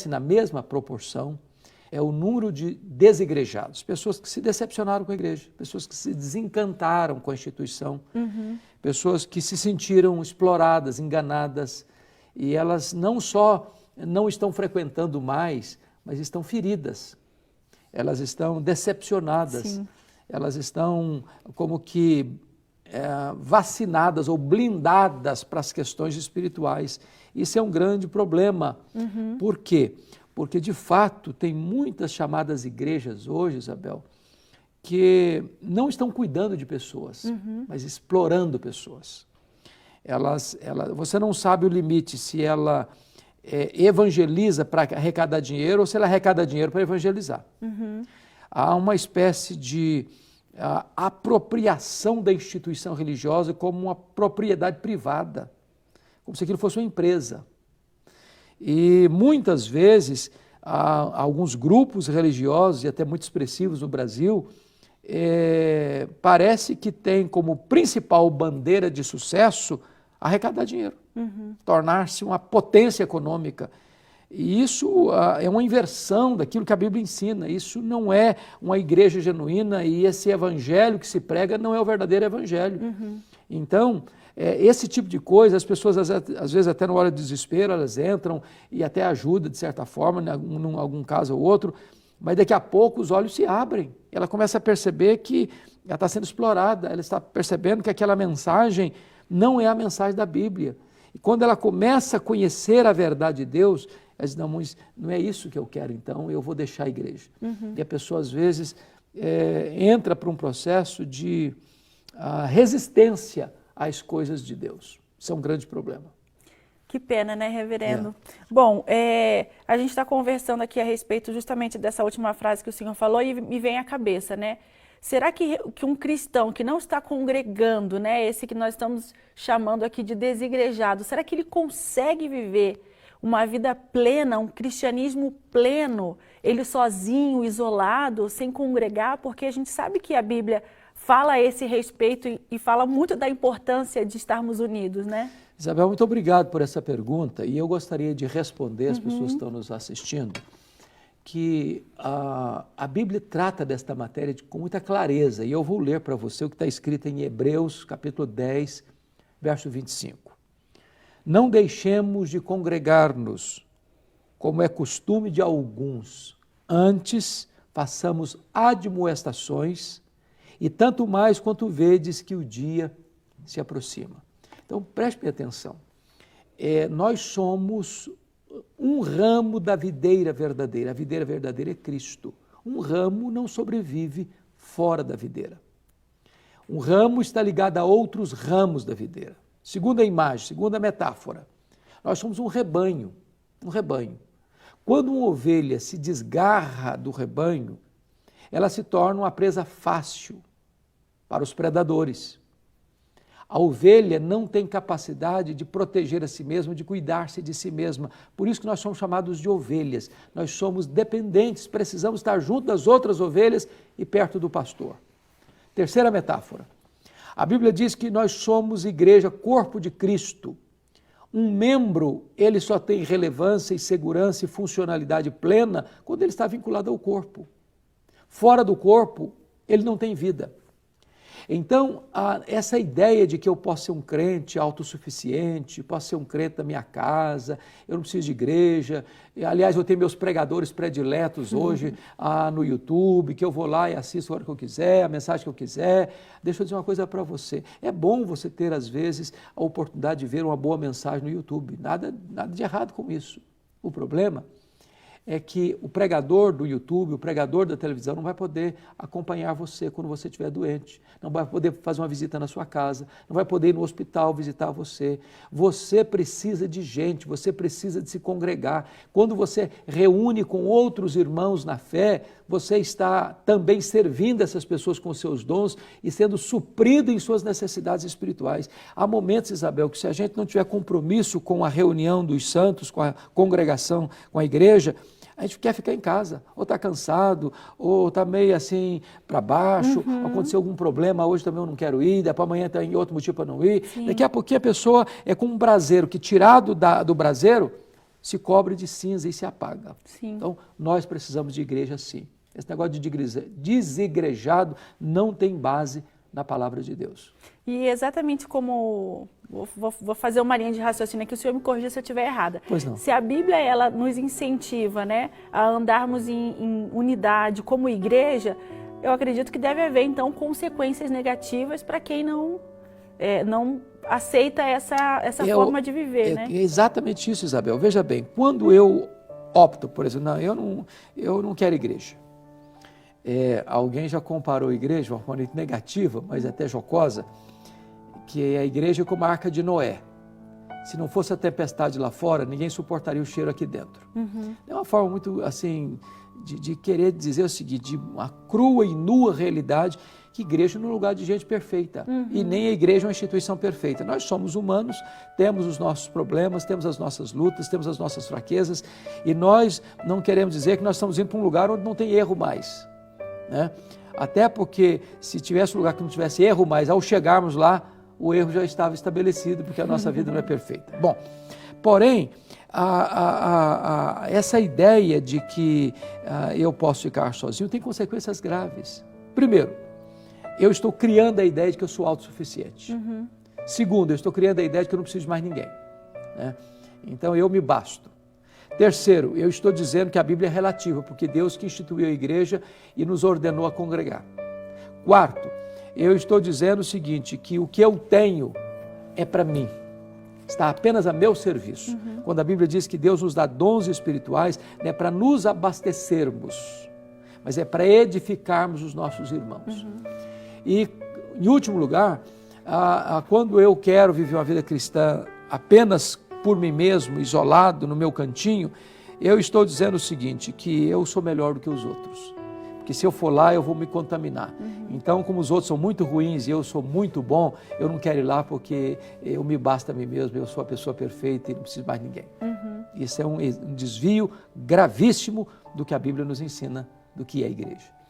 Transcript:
na mesma proporção é o número de desigrejados, pessoas que se decepcionaram com a igreja, pessoas que se desencantaram com a instituição, pessoas que se sentiram exploradas, enganadas, e elas não só não estão frequentando mais, mas estão feridas, elas estão decepcionadas, Sim. elas estão como que vacinadas ou blindadas para as questões espirituais. Isso é um grande problema. Por quê? Porque, de fato, tem muitas chamadas igrejas hoje, Isabel, que não estão cuidando de pessoas, mas explorando pessoas. Você não sabe o limite se ela evangeliza para arrecadar dinheiro ou se ela arrecada dinheiro para evangelizar. Há uma espécie de apropriação da instituição religiosa como uma propriedade privada, como se aquilo fosse uma empresa. E muitas vezes, alguns grupos religiosos, e até muito expressivos no Brasil, parece que tem como principal bandeira de sucesso arrecadar dinheiro, tornar-se uma potência econômica. E isso é uma inversão daquilo que a Bíblia ensina. Isso não é uma igreja genuína e esse evangelho que se prega não é o verdadeiro evangelho. Então, esse tipo de coisa, as pessoas às vezes até na hora do desespero, elas entram e até ajudam de certa forma, em algum caso ou outro, mas daqui a pouco os olhos se abrem. Ela começa a perceber que ela está sendo explorada, ela está percebendo que aquela mensagem não é a mensagem da Bíblia. E quando ela começa a conhecer a verdade de Deus, ela diz, não é isso que eu quero, então eu vou deixar a igreja. E a pessoa às vezes entra para um processo de resistência às coisas de Deus. Isso é um grande problema. Que pena, né, reverendo? Bom, a gente está conversando aqui a respeito justamente dessa última frase que o senhor falou e me vem à cabeça, né? Será que um cristão que não está congregando, né, esse que nós estamos chamando aqui de desigrejado, será que ele consegue viver uma vida plena, um cristianismo pleno, ele sozinho, isolado, sem congregar? Porque a gente sabe que a Bíblia fala a esse respeito e fala muito da importância de estarmos unidos, né? Isabel, muito obrigado por essa pergunta e eu gostaria de responder às pessoas que estão nos assistindo que a Bíblia trata desta matéria com muita clareza e eu vou ler para você o que está escrito em Hebreus capítulo 10, verso 25. Não deixemos de congregar-nos, como é costume de alguns, antes façamos admoestações e tanto mais quanto vedes que o dia se aproxima. Então, preste atenção, nós somos um ramo da videira verdadeira. A videira verdadeira é Cristo. Um ramo não sobrevive fora da videira. Um ramo está ligado a outros ramos da videira. Segunda imagem, segunda metáfora, nós somos um rebanho, um rebanho. Quando uma ovelha se desgarra do rebanho, ela se torna uma presa fácil para os predadores. A ovelha não tem capacidade de proteger a si mesma, de cuidar-se de si mesma. Por isso que nós somos chamados de ovelhas. Nós somos dependentes, precisamos estar junto das outras ovelhas e perto do pastor. Terceira metáfora. A Bíblia diz que nós somos igreja, corpo de Cristo. Um membro, ele só tem relevância e segurança e funcionalidade plena quando ele está vinculado ao corpo. Fora do corpo, ele não tem vida. Então, essa ideia de que eu posso ser um crente autossuficiente, posso ser um crente da minha casa, eu não preciso de igreja, aliás, eu tenho meus pregadores prediletos hoje no YouTube, que eu vou lá e assisto a hora que eu quiser, a mensagem que eu quiser. Deixa eu dizer uma coisa para você, é bom você ter, às vezes, a oportunidade de ver uma boa mensagem no YouTube, nada de errado com isso. O problema é que o pregador do YouTube, o pregador da televisão não vai poder acompanhar você quando você estiver doente, não vai poder fazer uma visita na sua casa, não vai poder ir no hospital visitar você. Você precisa de gente, você precisa de se congregar. Quando você reúne com outros irmãos na fé, você está também servindo essas pessoas com seus dons e sendo suprido em suas necessidades espirituais. Há momentos, Isabel, que se a gente não tiver compromisso com a reunião dos santos, com a congregação, com a igreja, a gente quer ficar em casa, ou está cansado, ou está meio assim para baixo, aconteceu algum problema, hoje também eu não quero ir, depois amanhã tem outro motivo para não ir. Sim. Daqui a pouquinho a pessoa é como um braseiro, que tirado do braseiro, se cobre de cinza e se apaga. Sim. Então, nós precisamos de igreja sim. Esse negócio de desigrejado não tem base na palavra de Deus. E exatamente como... Vou fazer uma linha de raciocínio aqui, o senhor me corrija se eu estiver errada. Pois não. Se a Bíblia, ela nos incentiva, né, a andarmos em unidade como igreja, eu acredito que deve haver, então, consequências negativas para quem não aceita essa forma de viver, né? É exatamente isso, Isabel. Veja bem, quando eu opto, por exemplo, eu não quero igreja. Alguém já comparou a igreja, de uma forma negativa, mas até jocosa, que a igreja é como a Arca de Noé. Se não fosse a tempestade lá fora, ninguém suportaria o cheiro aqui dentro. Uhum. É uma forma muito, assim, de querer dizer o seguinte, de uma crua e nua realidade, que igreja não é um lugar de gente perfeita. Uhum. E nem a igreja é uma instituição perfeita. Nós somos humanos, temos os nossos problemas, temos as nossas lutas, temos as nossas fraquezas, e nós não queremos dizer que nós estamos indo para um lugar onde não tem erro mais, né? Até porque se tivesse um lugar que não tivesse erro mais, ao chegarmos lá, o erro já estava estabelecido, porque a nossa vida não é perfeita. Bom, porém, essa ideia de que eu posso ficar sozinho tem consequências graves. Primeiro, eu estou criando a ideia de que eu sou autossuficiente. Uhum. Segundo, eu estou criando a ideia de que eu não preciso de mais ninguém, né? Então, eu me basto. Terceiro, eu estou dizendo que a Bíblia é relativa, porque Deus que instituiu a igreja e nos ordenou a congregar. Quarto, eu estou dizendo o seguinte, que o que eu tenho é para mim, está apenas a meu serviço. Uhum. Quando a Bíblia diz que Deus nos dá dons espirituais, não é para nos abastecermos, mas é para edificarmos os nossos irmãos. Uhum. E, em último lugar, quando eu quero viver uma vida cristã apenas por mim mesmo, isolado no meu cantinho, eu estou dizendo o seguinte, que eu sou melhor do que os outros. Porque se eu for lá, eu vou me contaminar. Uhum. Então, como os outros são muito ruins e eu sou muito bom, eu não quero ir lá porque eu me basta a mim mesmo, eu sou a pessoa perfeita e não preciso mais de ninguém. Uhum. Isso é um desvio gravíssimo do que a Bíblia nos ensina do que é a igreja.